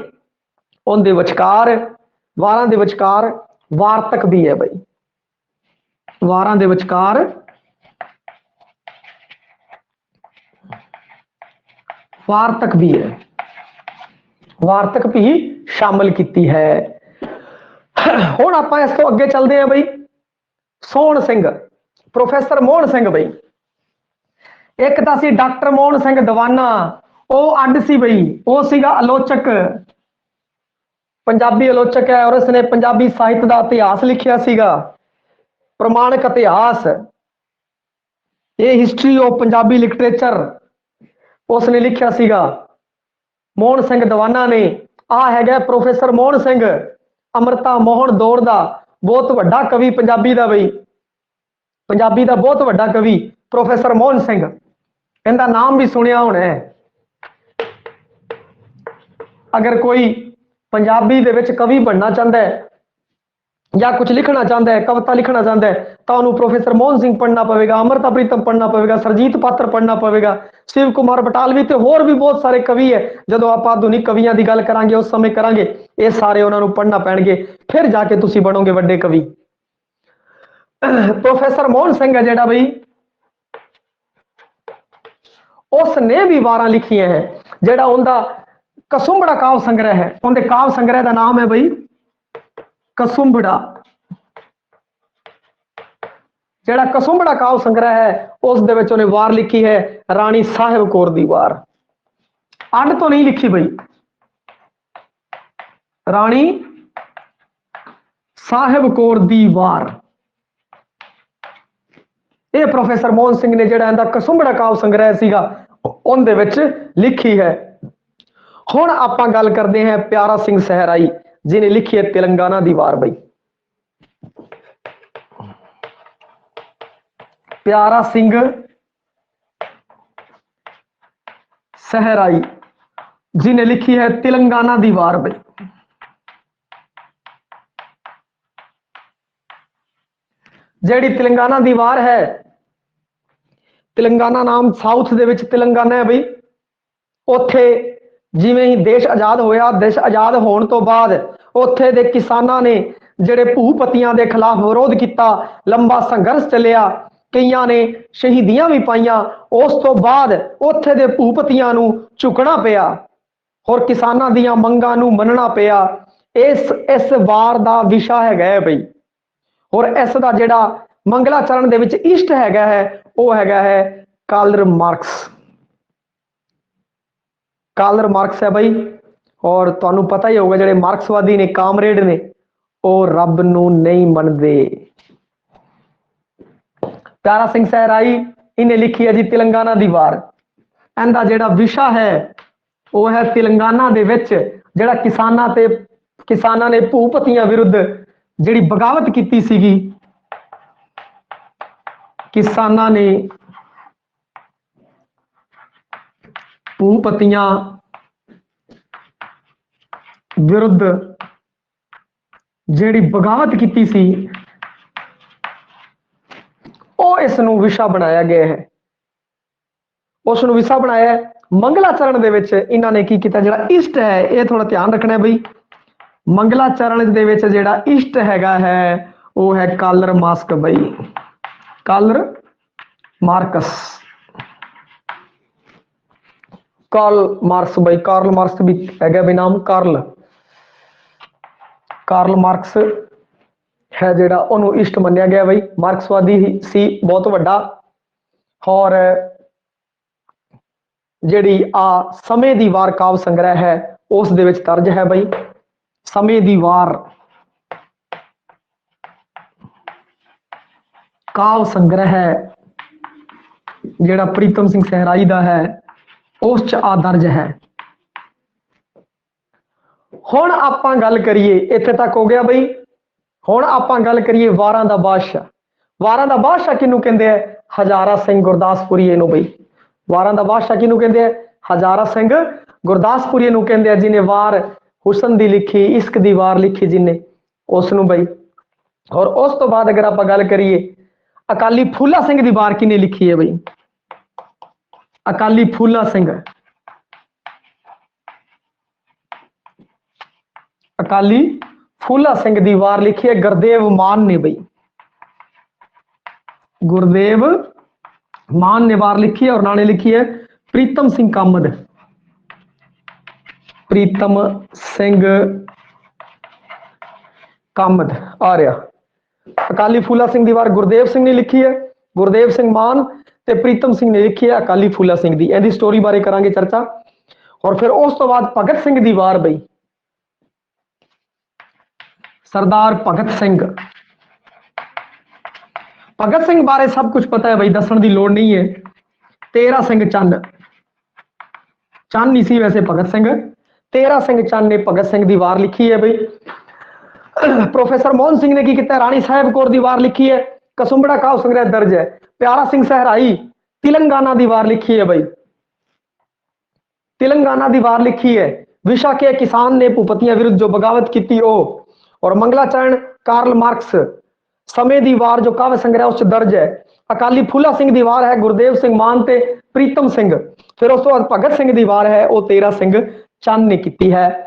ਉਹਦੇ ਵਿਚਕਾਰ, ਵਾਰਾਂ ਦੇ ਵਿਚਕਾਰ ਵਾਰਤਕ ਵੀ ਹੈ ਬਈ। ਵਾਰਾਂ ਦੇ ਵਿਚਕਾਰ वार्तक भी है। वार्तक भी शामिल की है। हुण आपां इस तो अगे चलते हैं बई सोहण सिंह, प्रोफैसर मोहन सिंह बई। एक तां सी डॉक्टर मोहन सिंह दवाना, ਉਹ ਅੱਡ ਸੀ ਬਈ, ਉਹ ਸੀਗਾ ਆਲੋਚਕ, ਪੰਜਾਬੀ ਆਲੋਚਕ ਹੈ, ਔਰ ਉਸਨੇ ਪੰਜਾਬੀ ਸਾਹਿਤ ਦਾ ਇਤਿਹਾਸ ਲਿਖਿਆ ਸੀਗਾ, ਪ੍ਰਮਾਣਿਕ ਇਤਿਹਾਸ, ਇਹ ਹਿਸਟਰੀ ਆਫ ਪੰਜਾਬੀ ਲਿਟਰੇਚਰ ਉਸਨੇ ਲਿਖਿਆ ਸੀਗਾ ਮੋਹਨ ਸਿੰਘ ਦਵਾਨਾ ਨੇ। ਆ ਹੈਗਾ ਪ੍ਰੋਫੈਸਰ ਮੋਹਨ ਸਿੰਘ, ਅੰਮ੍ਰਿਤਾ ਮੋਹਨ ਦੌਰ ਦਾ ਬਹੁਤ ਵੱਡਾ ਕਵੀ ਪੰਜਾਬੀ ਦਾ ਬਈ, ਪੰਜਾਬੀ ਦਾ ਬਹੁਤ ਵੱਡਾ ਕਵੀ ਪ੍ਰੋਫੈਸਰ ਮੋਹਨ ਸਿੰਘ, ਇਹਦਾ ਨਾਮ ਵੀ ਸੁਣਿਆ ਹੋਣਾ ਹੈ। अगर कोई पंजाबी दे विच कवि बनना चाहता है या कुछ लिखना चाहता है, कविता लिखना चाहता है, तो उन्होंने प्रोफेसर मोहन सिंह पढ़ना पवेगा, अमृता प्रीतम पढ़ना पवेगा, सरजीत पात्र पढ़ना पवेगा, शिव कुमार बटालवी ते होर भी बहुत सारे कवि है। जो आप आधुनिक कवियों की गल करांगे उस समय करांगे, ये सारे उन्होंने पढ़ना पैणगे, फिर जाके तुसी बनोगे वड्डे कवि। प्रोफेसर मोहन सिंह है जिहड़ा बई, उसने भी वारां लिखियां है। जिहड़ा उनका कसुंबड़ा काव्य संग्रह है, उनके काव्य संग्रह का नाम है बई कसुंबड़ा। जिहड़ा कसुंबड़ा काव्य संग्रह है उस दे विच उन्हें वार लिखी है राणी साहिब कौर दी वार। अड तो नहीं लिखी बई, राणी साहिब कौर दी वार। ये प्रोफेसर मोहन सिंह ने जिहड़ा इहदा कसुंबड़ा काव्य संग्रह सीगा उन दे विच लिखी है। हुण आपां गल करते हैं प्यारा सिंह सहराई, जिन्हें लिखी है तेलंगाना दी वार बई। प्यारा सिंह सहराई जिन्हें लिखी है तेलंगाना दी वार बई। जेड़ी तेलंगाना दी वार है, तेलंगाना नाम साउथ दे विच तेलंगाना है बई। उत्थे जिवें ही देश आजाद होया, देश आजाद होने तो बाद उत्थे दे किसानां ने जिहड़े भूपतियां दे खिलाफ विरोध किया, लंबा संघर्ष चलिया, कईयां ने शहीदियां भी पाईयां। उस तो बाद उत्थे दे भूपतियां नूं झुकना पिया और किसानां दीयां मंगां नूं मनना पिया। इस वार दा विशा हैगा है बई, और इस दा जिहड़ा मंगलाचरण दे विच इष्ट हैगा है वो हैगा है कार्ल मार्क्स। कार्ल मार्क्स है बई, और तुहानू पता ही होगा जिहड़े मार्क्सवादी ने, कामरेड ने, वो रब नू नहीं मनदे। प्यारा सिंह सहराई इन्हें लिखी है जी तेलंगाना दी वार। इहदा जिहड़ा विशा है वो है तेलंगाना दे विच जिहड़ा किसानां ने भूपतियां विरुद्ध जिहड़ी बगावत कीती सीगी, किसानां ने भूपतियां विरुद्ध जिहड़ी बगावत की सी, वो इसनूं विशा बनाया गया है। उसनूं विशा बनाया है। मंगलाचरण दे विच इन्हां ने की कीता, जिहड़ा इष्ट है, ये थोड़ा ध्यान रखना है बई। मंगलाचरण दे विच जिहड़ा इष्ट हैगा है वो है कार्ल मार्क्स बई, कार्ल मार्क्स, कार्ल मार्क्स बई। कार्ल मार्क्स भी हैगा भी नाम, कार्ल मार्क्स है जिहड़ा उन्होंने इष्ट मन्निया गया बई। मार्क्सवादी सी बहुत वड्डा, और जिहड़ी आ समय दी वार काव्य संग्रह है उस दे विच दर्ज है बई। समय दी वार काव्य संग्रह है जिहड़ा प्रीतम सिंह सहराई दा है उस च आ दर्ज है। हुण आपां गल करिए, इत्थे तक हो गया बई। हुण आपां गल करिए वारां दा बादशाह। वारां दा बादशाह किनू कहंदे है? हजारा सिंह गुरदासपुरी नूं बई। वारां दा बादशाह किनू कहंदे है? हजारा सिंह गुरदासपुरी नूं कहंदे है, जिन्हें वार हुसन दी लिखी, इश्क दी वार लिखी जिन्हें, उसनूं बई। और उस तो बाद अगर आपां गल करिए अकाली फूला सिंह दी वार किने लिखी है बई? अकाली फूला सिंह, अकाली फूला सिंह दी वार लिखी है गुरदेव मान ने बई। गुरदेव मान ने वार लिखी है, और नाने लिखी है प्रीतम सिंह कामद। प्रीतम सिंह कामद आ रहा। अकाली फूला सिंह दी वार गुरदेव सिंह ने लिखी है, गुरदेव सिंह मान ते प्रीतम सिंह ने लिखी है अकाली फूला सिंह दी। इहदी स्टोरी बारे करांगे चर्चा। और फिर उस तो बाद भगत सिंह दी वार बई, सरदार भगत सिंह। भगत सिंह बारे सब कुछ पता है भाई, दसन की लोड़ नहीं है। तेरा सिंह चंन, चंन नहीं सी वैसे भगत सिंह, तेरा सिंह चंन ने भगत सिंह की वार लिखी है भाई। प्रोफेसर मोहन सिंह ने की किया, रानी साहब कौर की वार लिखी है, कसुंबड़ा काव संग्रह दर्ज है। प्यारा सिंह सहराई तेलंगाना की वार लिखी है भाई, तेलंगाना की वार लिखी है। विशा के किसान ने भूपतियां विरुद्ध जो बगावत की ओ। और मंगलाचरण कार्ल मार्क्स समय दी वार जो काव्य संग्रह उस दर्ज है। अकाली फूला सिंह दी वार है गुरदेव सिंह मान ते प्रीतम सिंह। फिर उस तो बाद भगत सिंह दी वार है वो तेरा सिंह चंद ने की है।